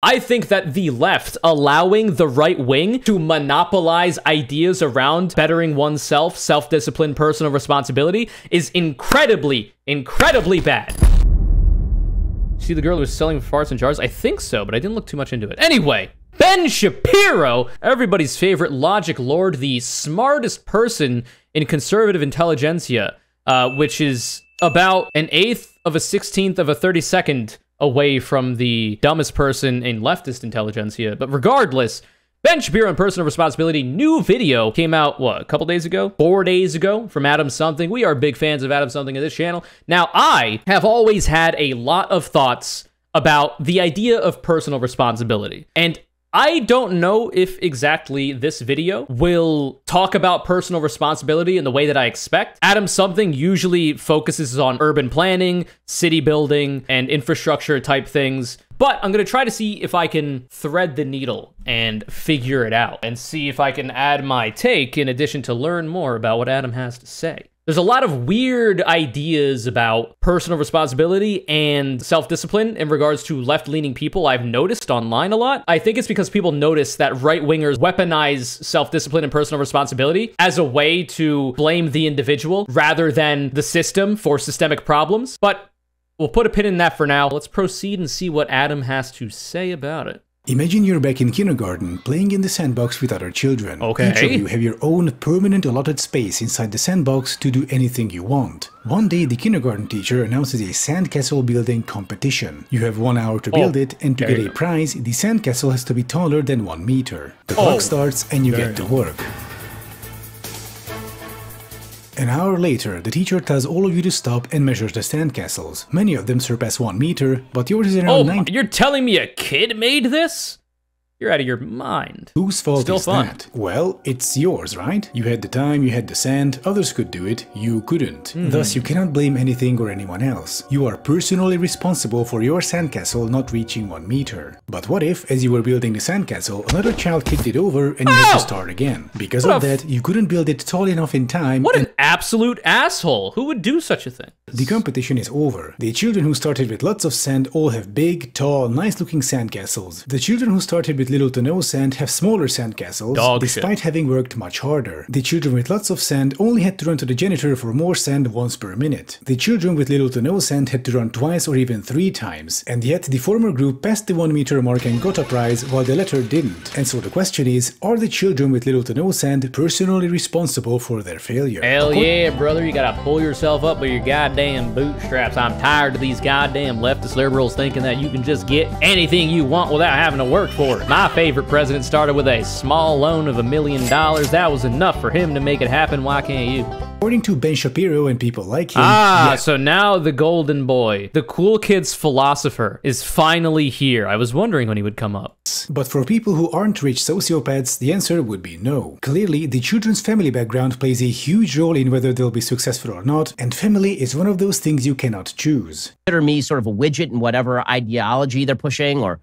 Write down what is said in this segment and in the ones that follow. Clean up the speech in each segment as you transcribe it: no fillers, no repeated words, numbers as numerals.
I think that the left allowing the right wing to monopolize ideas around bettering oneself, self-discipline, personal responsibility is incredibly, incredibly bad. See the girl who was selling farts in jars? I think so, but I didn't look too much into it. Anyway, Ben Shapiro, everybody's favorite logic lord, the smartest person in conservative intelligentsia, which is about 1/8 of a 16th of a 32nd away from the dumbest person in leftist intelligentsia. But regardless, Ben Shapiro and Personal Responsibility new video came out, what, a couple days ago? 4 days ago from Adam Something. We are big fans of Adam Something in this channel. Now, I have always had a lot of thoughts about the idea of personal responsibility. And I don't know if exactly this video will talk about personal responsibility in the way that I expect. Adam Something usually focuses on urban planning, city building, and infrastructure type things. But I'm going to try to see if I can thread the needle and figure it out and see if I can add my take in addition to learn more about what Adam has to say. There's a lot of weird ideas about personal responsibility and self-discipline in regards to left-leaning people I've noticed online a lot. I think it's because people notice that right-wingers weaponize self-discipline and personal responsibility as a way to blame the individual rather than the system for systemic problems. But we'll put a pin in that for now. Let's proceed and see what Adam has to say about it. Imagine you're back in kindergarten, playing in the sandbox with other children. Okay. Each of you have your own permanent allotted space inside the sandbox to do anything you want. One day, the kindergarten teacher announces a sandcastle building competition. You have 1 hour to build it, and to get a prize, the sandcastle has to be taller than 1 meter. The clock starts, and you get to work. An hour later, the teacher tells all of you to stop and measures the sandcastles. Many of them surpass 1 meter, but yours is around 90. You're telling me a kid made this? You're out of your mind. Whose fault Still is fun. that? Well, it's yours, right? You had the time, you had the sand, others could do it, you couldn't. Thus, you cannot blame anything or anyone else. You are personally responsible for your sandcastle not reaching 1 meter. But what if, as you were building the sandcastle, another child kicked it over and you had to start again? Because of that, you couldn't build it tall enough in time. What an absolute asshole. Who would do such a thing? The competition is over. The children who started with lots of sand all have big, tall, nice-looking sandcastles. The children who started with little to no sand have smaller sandcastles, despite having worked much harder. The children with lots of sand only had to run to the janitor for more sand once per minute. The children with little to no sand had to run twice or even 3 times. And yet, the former group passed the 1 meter mark and got a prize, while the latter didn't. And so the question is, are the children with little to no sand personally responsible for their failure? Hell yeah, brother. You gotta pull yourself up with your goddamn bootstraps. I'm tired of these goddamn leftist liberals thinking that you can just get anything you want without having to work for it. My favorite president started with a small loan of $1 million. That was enough for him to make it happen. Why can't you? According to Ben Shapiro and people like him, so now the golden boy, the cool kid's philosopher, is finally here. I was wondering when he would come up. But for people who aren't rich sociopaths, the answer would be no. Clearly, the children's family background plays a huge role in whether they'll be successful or not, and family is one of those things you cannot choose. Consider me sort of a widget in whatever ideology they're pushing, or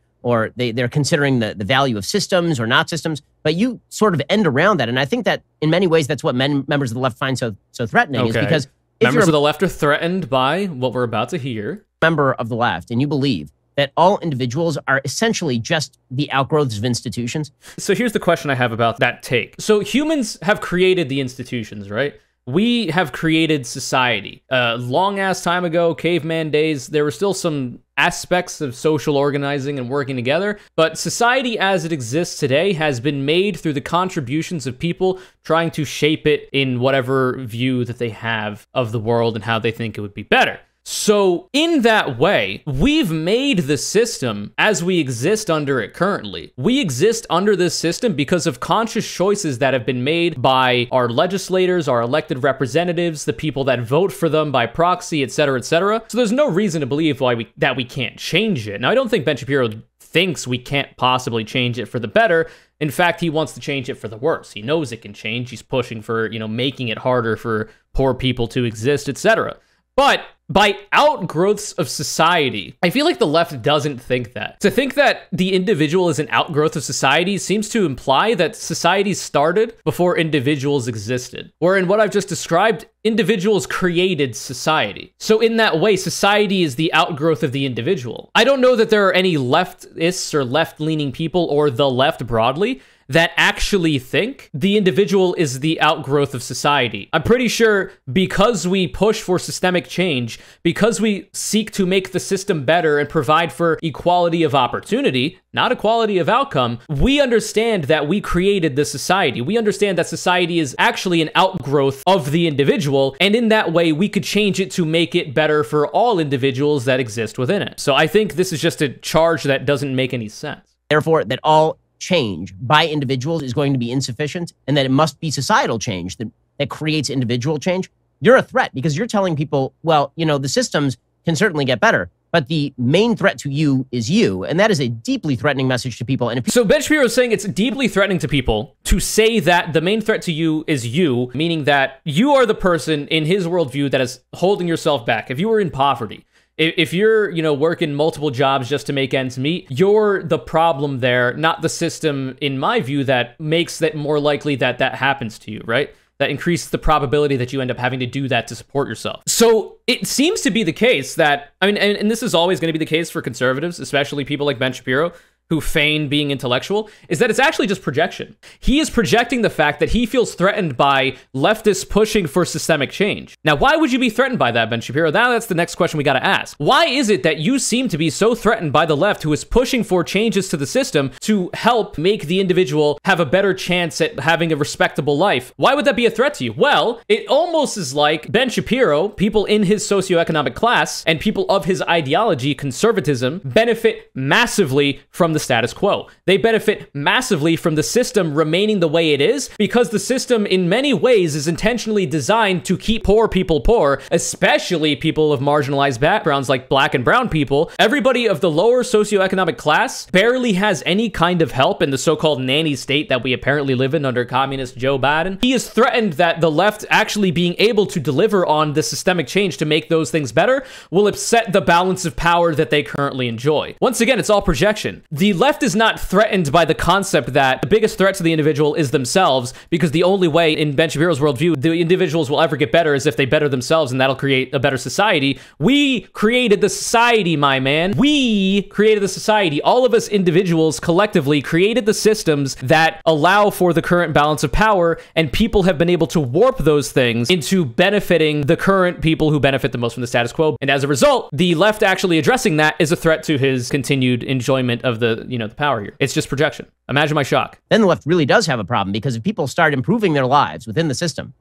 they're considering the value of systems or not systems, but you sort of end around that. And I think that in many ways, that's what members of the left find so threatening, is because if members of the left are threatened by what we're about to hear. Member of the left, and you believe that all individuals are essentially just the outgrowths of institutions. So here's the question I have about that take. So humans have created the institutions, right? We have created society. Long ass time ago, caveman days, there were still some aspects of social organizing and working together, but society as it exists today has been made through the contributions of people trying to shape it in whatever view that they have of the world and how they think it would be better. So in that way, we've made the system as we exist under it currently. We exist under this system because of conscious choices that have been made by our legislators, our elected representatives, the people that vote for them by proxy, etc., etc. So there's no reason to believe that we can't change it. Now, I don't think Ben Shapiro thinks we can't possibly change it for the better. In fact, he wants to change it for the worse. He knows it can change. He's pushing for, making it harder for poor people to exist, etc. But by outgrowths of society, I feel like the left doesn't think that. To think that the individual is an outgrowth of society seems to imply that society started before individuals existed. Where in what I've just described, individuals created society. So in that way, society is the outgrowth of the individual. I don't know that there are any leftists or left-leaning people or the left broadly that actually think the individual is the outgrowth of society. I'm pretty sure because we push for systemic change, because we seek to make the system better and provide for equality of opportunity, not equality of outcome, we understand that we created the society. We understand that society is actually an outgrowth of the individual, and in that way, we could change it to make it better for all individuals that exist within it. So I think this is just a charge that doesn't make any sense. Therefore, that all change by individuals is going to be insufficient, and that it must be societal change that creates individual change. You're a threat because you're telling people, well, you know, the systems can certainly get better, but the main threat to you is you. And that is a deeply threatening message to people. And so Ben Shapiro is saying it's deeply threatening to people to say that the main threat to you is you, meaning that you are the person in his worldview that is holding yourself back. If you were in poverty, if you're, you know, working multiple jobs just to make ends meet, you're the problem there, not the system, in my view, that makes that more likely that that happens to you, right? That increases the probability that you end up having to do that to support yourself. So it seems to be the case that, I mean, and this is always going to be the case for conservatives, especially people like Ben Shapiro, who feign being intellectual, is that it's actually just projection. He is projecting the fact that he feels threatened by leftists pushing for systemic change. Now, why would you be threatened by that, Ben Shapiro? Now that's the next question we got to ask. Why is it that you seem to be so threatened by the left who is pushing for changes to the system to help make the individual have a better chance at having a respectable life? Why would that be a threat to you? Well, it almost is like Ben Shapiro, people in his socioeconomic class, and people of his ideology, conservatism, benefit massively from the status quo. They benefit massively from the system remaining the way it is because the system in many ways is intentionally designed to keep poor people poor, especially people of marginalized backgrounds like black and brown people. Everybody of the lower socioeconomic class barely has any kind of help in the so-called nanny state that we apparently live in under communist Joe Biden. He is threatened that the left actually being able to deliver on the systemic change to make those things better will upset the balance of power that they currently enjoy. Once again, it's all projection. The left is not threatened by the concept that the biggest threat to the individual is themselves, because the only way in Ben Shapiro's worldview the individuals will ever get better is if they better themselves, and that'll create a better society. We created the society, my man. We created the society. All of us individuals collectively created the systems that allow for the current balance of power, and people have been able to warp those things into benefiting the current people who benefit the most from the status quo. And as a result, the left actually addressing that is a threat to his continued enjoyment of the, you know, the power here. It's just projection. Imagine my shock. Then the left really does have a problem, because if people start improving their lives within the system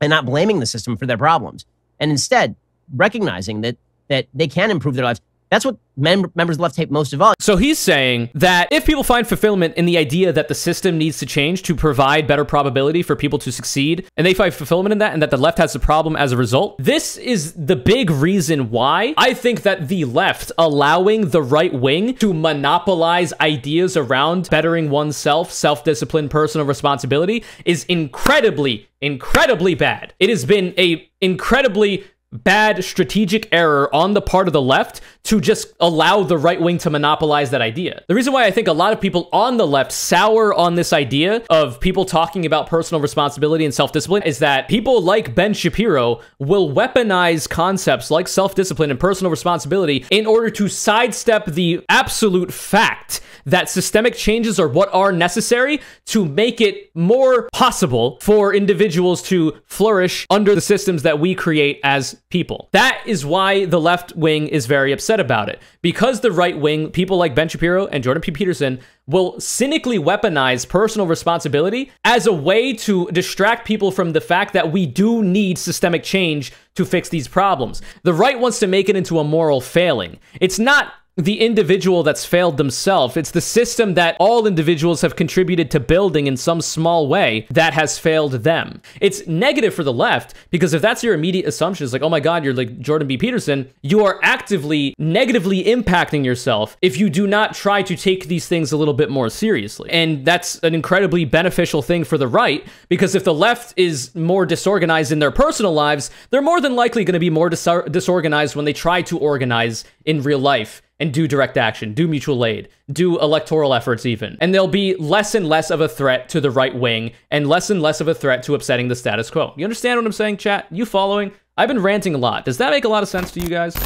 and not blaming the system for their problems, and instead recognizing that they can improve their lives, that's what members of the left hate most of all. So he's saying that if people find fulfillment in the idea that the system needs to change to provide better probability for people to succeed, and they find fulfillment in that, and that the left has a problem as a result, this is the big reason why I think that the left allowing the right wing to monopolize ideas around bettering oneself, self-discipline, personal responsibility is incredibly, incredibly bad. It has been a incredibly bad strategic error on the part of the left to just allow the right wing to monopolize that idea. The reason why I think a lot of people on the left sour on this idea of people talking about personal responsibility and self-discipline is that people like Ben Shapiro will weaponize concepts like self-discipline and personal responsibility in order to sidestep the absolute fact that systemic changes are what are necessary to make it more possible for individuals to flourish under the systems that we create as people. That is why the left wing is very upset about it. Because the right wing, people like Ben Shapiro and Jordan Peterson, will cynically weaponize personal responsibility as a way to distract people from the fact that we do need systemic change to fix these problems. The right wants to make it into a moral failing. It's not the individual that's failed themselves. It's the system that all individuals have contributed to building in some small way that has failed them. It's negative for the left, because if that's your immediate assumption, it's like, oh my God, you're like Jordan B. Peterson, you are actively negatively impacting yourself if you do not try to take these things a little bit more seriously. And that's an incredibly beneficial thing for the right, because if the left is more disorganized in their personal lives, they're more than likely going to be more disorganized when they try to organize in real life and do direct action, do mutual aid, do electoral efforts even. And they'll be less and less of a threat to the right wing and less of a threat to upsetting the status quo. You understand what I'm saying, chat? You following? I've been ranting a lot. Does that make a lot of sense to you guys?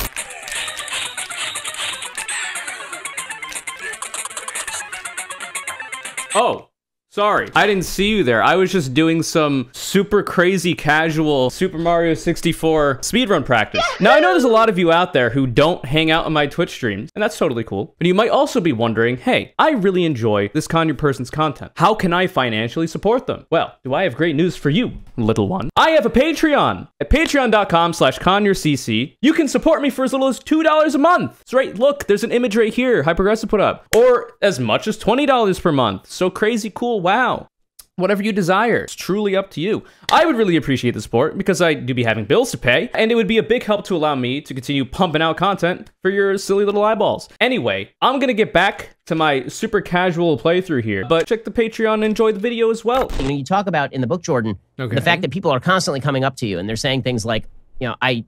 Oh. Sorry, I didn't see you there. I was just doing some super crazy casual Super Mario 64 speedrun practice. Now, I know there's a lot of you out there who don't hang out on my Twitch streams, and that's totally cool. But you might also be wondering, hey, I really enjoy this Conure person's content. How can I financially support them? Well, do I have great news for you, little one? I have a Patreon. At patreon.com/ConureCC, you can support me for as little as $2 a month. That's right, look, there's an image right here, Hyperaggressive put up. Or as much as $20 per month. So crazy cool. Wow. Whatever you desire. It's truly up to you. I would really appreciate the support because I do be having bills to pay, and it would be a big help to allow me to continue pumping out content for your silly little eyeballs. Anyway, I'm gonna get back to my super casual playthrough here, but check the Patreon and enjoy the video as well. When you talk about in the book, Jordan, the fact that people are constantly coming up to you and they're saying things like, you know, I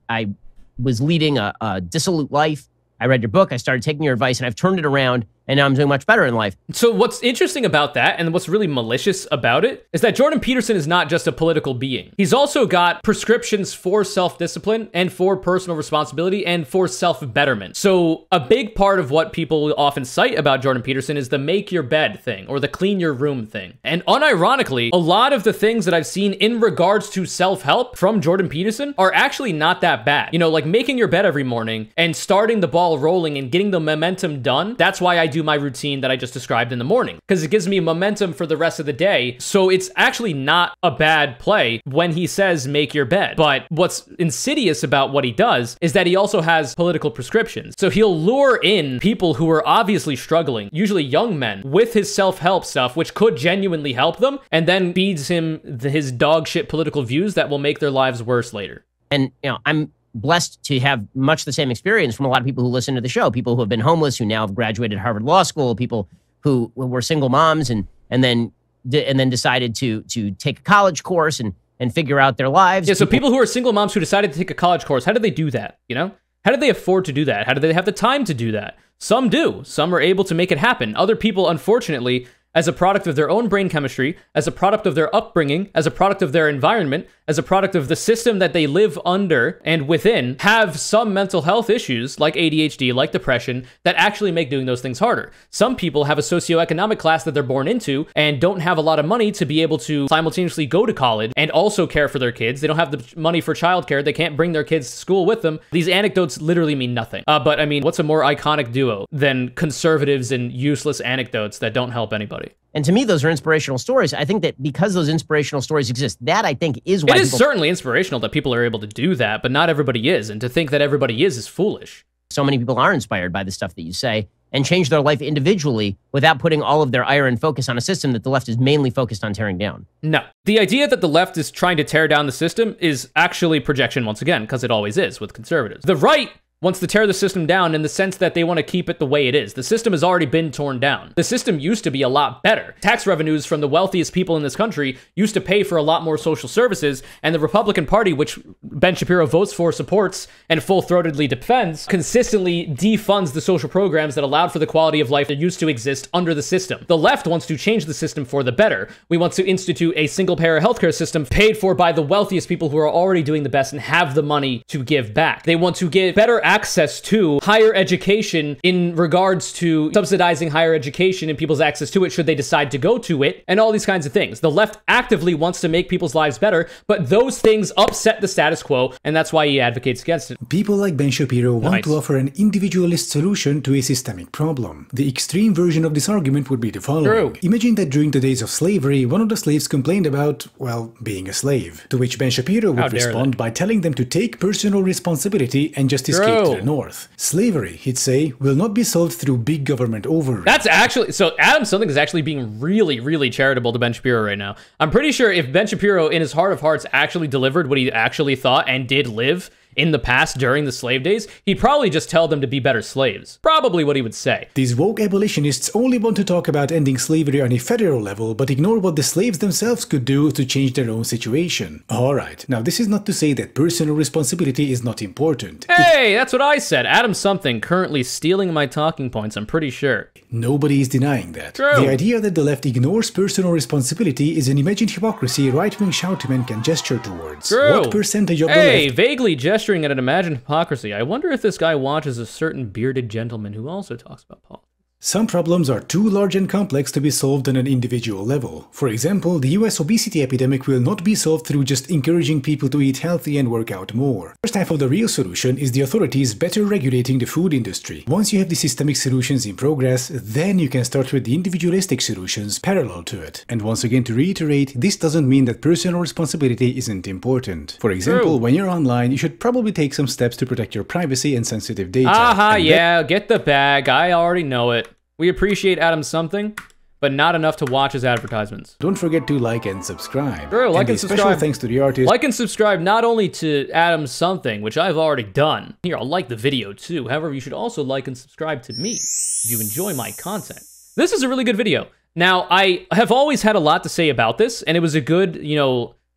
was leading a dissolute life. I read your book, I started taking your advice, and I've turned it around, and now I'm doing much better in life. So what's interesting about that, and what's really malicious about it, is that Jordan Peterson is not just a political being. He's also got prescriptions for self-discipline and for personal responsibility and for self-betterment. So a big part of what people often cite about Jordan Peterson is the make your bed thing, or the clean your room thing. And unironically, a lot of the things that I've seen in regards to self-help from Jordan Peterson are actually not that bad. You know, like making your bed every morning and starting the ball rolling and getting the momentum done. That's why I do my routine that I just described in the morning, because it gives me momentum for the rest of the day. So it's actually not a bad play when he says make your bed. But what's insidious about what he does is that he also has political prescriptions. So he'll lure in people who are obviously struggling, usually young men, with his self-help stuff, which could genuinely help them, and then feeds him his dog shit political views that will make their lives worse later. And, you know, I'm blessed to have much the same experience from a lot of people who listen to the show, people who have been homeless, who now have graduated Harvard Law School, people who were single moms and then decided to take a college course and figure out their lives. Yeah, so people who are single moms who decided to take a college course, how did they do that, you know? How did they afford to do that? How do they have the time to do that? Some do. Some are able to make it happen. Other people, unfortunately, as a product of their own brain chemistry, as a product of their upbringing, as a product of their environment, as a product of the system that they live under and within, have some mental health issues like ADHD, like depression, that actually make doing those things harder. Some people have a socioeconomic class that they're born into and don't have a lot of money to be able to simultaneously go to college and also care for their kids. They don't have the money for childcare. They can't bring their kids to school with them. These anecdotes literally mean nothing. But I mean, what's a more iconic duo than conservatives and useless anecdotes that don't help anybody? And to me, those are inspirational stories. I think that because those inspirational stories exist, that I think is why it is certainly inspirational that people are able to do that, but not everybody is. And to think that everybody is foolish. So many people are inspired by the stuff that you say and change their life individually without putting all of their ire and focus on a system that the left is mainly focused on tearing down. No. The idea that the left is trying to tear down the system is actually projection once again, because it always is with conservatives. The right wants to tear the system down in the sense that they want to keep it the way it is. The system has already been torn down. The system used to be a lot better. Tax revenues from the wealthiest people in this country used to pay for a lot more social services, and the Republican Party, which Ben Shapiro votes for, supports, and full-throatedly defends, consistently defunds the social programs that allowed for the quality of life that used to exist under the system. The left wants to change the system for the better. We want to institute a single-payer healthcare system paid for by the wealthiest people who are already doing the best and have the money to give back. They want to give better access to higher education in regards to subsidizing higher education and people's access to it should they decide to go to it, and all these kinds of things. The left actively wants to make people's lives better, but those things upset the status quo, and that's why he advocates against it. People like Ben Shapiro want to offer an individualist solution to a systemic problem. The extreme version of this argument would be the following. True. Imagine that during the days of slavery, one of the slaves complained about, well, being a slave, to which Ben Shapiro would respond by telling them to take personal responsibility and just escape to the north. Slavery, he'd say, will not be solved through big government overreach. That's actually, so Adam Something is actually being really, really charitable to Ben Shapiro right now. I'm pretty sure if Ben Shapiro, in his heart of hearts, actually delivered what he actually thought and did live in the past during the slave days, he'd probably just tell them to be better slaves. Probably what he would say. These woke abolitionists only want to talk about ending slavery on a federal level, but ignore what the slaves themselves could do to change their own situation. Alright, now this is not to say that personal responsibility is not important. Hey, that's what I said. Adam Something currently stealing my talking points, I'm pretty sure. Nobody is denying that. True. The idea that the left ignores personal responsibility is an imagined hypocrisy right-wing shoutmen can gesture towards. True. What percentage of the Hey, left... vaguely gesturing at an imagined hypocrisy. I wonder if this guy watches a certain bearded gentleman who also talks about politics. Some problems are too large and complex to be solved on an individual level. For example, the US obesity epidemic will not be solved through just encouraging people to eat healthy and work out more. First half of the real solution is the authorities better regulating the food industry. Once you have the systemic solutions in progress, then you can start with the individualistic solutions parallel to it. And once again, to reiterate, this doesn't mean that personal responsibility isn't important. For example, when you're online, you should probably take some steps to protect your privacy and sensitive data. Aha, yeah, get the bag. I already know it. We appreciate Adam Something, but not enough to watch his advertisements. Don't forget to like and subscribe. Sure, like and subscribe. Special thanks to the artist. Like and subscribe not only to Adam Something, which I've already done. Here, I'll like the video too. However, you should also like and subscribe to me if you enjoy my content. This is a really good video. Now, I have always had a lot to say about this, and it was a good,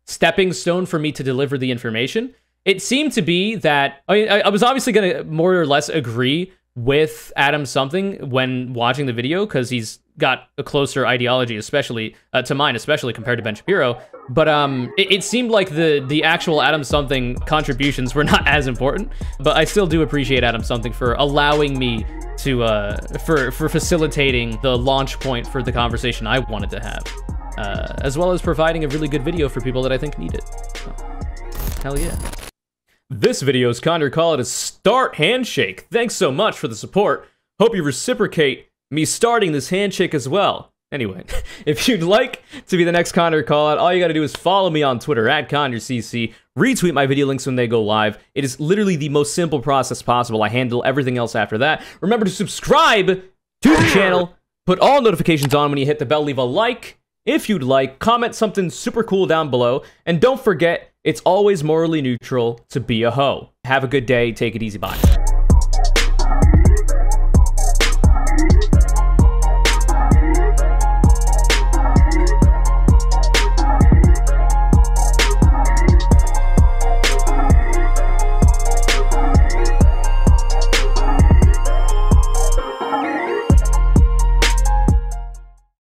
stepping stone for me to deliver the information. It seemed to be that, I was obviously going to more or less agree with Adam Something when watching the video, because he's got a closer ideology, especially to mine, especially compared to Ben Shapiro. But it seemed like the actual Adam Something contributions were not as important. But I still do appreciate Adam Something for allowing me to for facilitating the launch point for the conversation I wanted to have, as well as providing a really good video for people that I think need it. So, hell yeah. This video's kinder call it a start handshake. Thanks so much for the support. Hope you reciprocate me starting this handshake as well. Anyway, if you'd like to be the next Condor Callout, all you gotta do is follow me on Twitter at CondorCC, retweet my video links when they go live. It is literally the most simple process possible. I handle everything else after that. Remember to subscribe to the channel, put all notifications on when you hit the bell, leave a like if you'd like, comment something super cool down below, and don't forget, it's always morally neutral to be a hoe. Have a good day, take it easy, bye.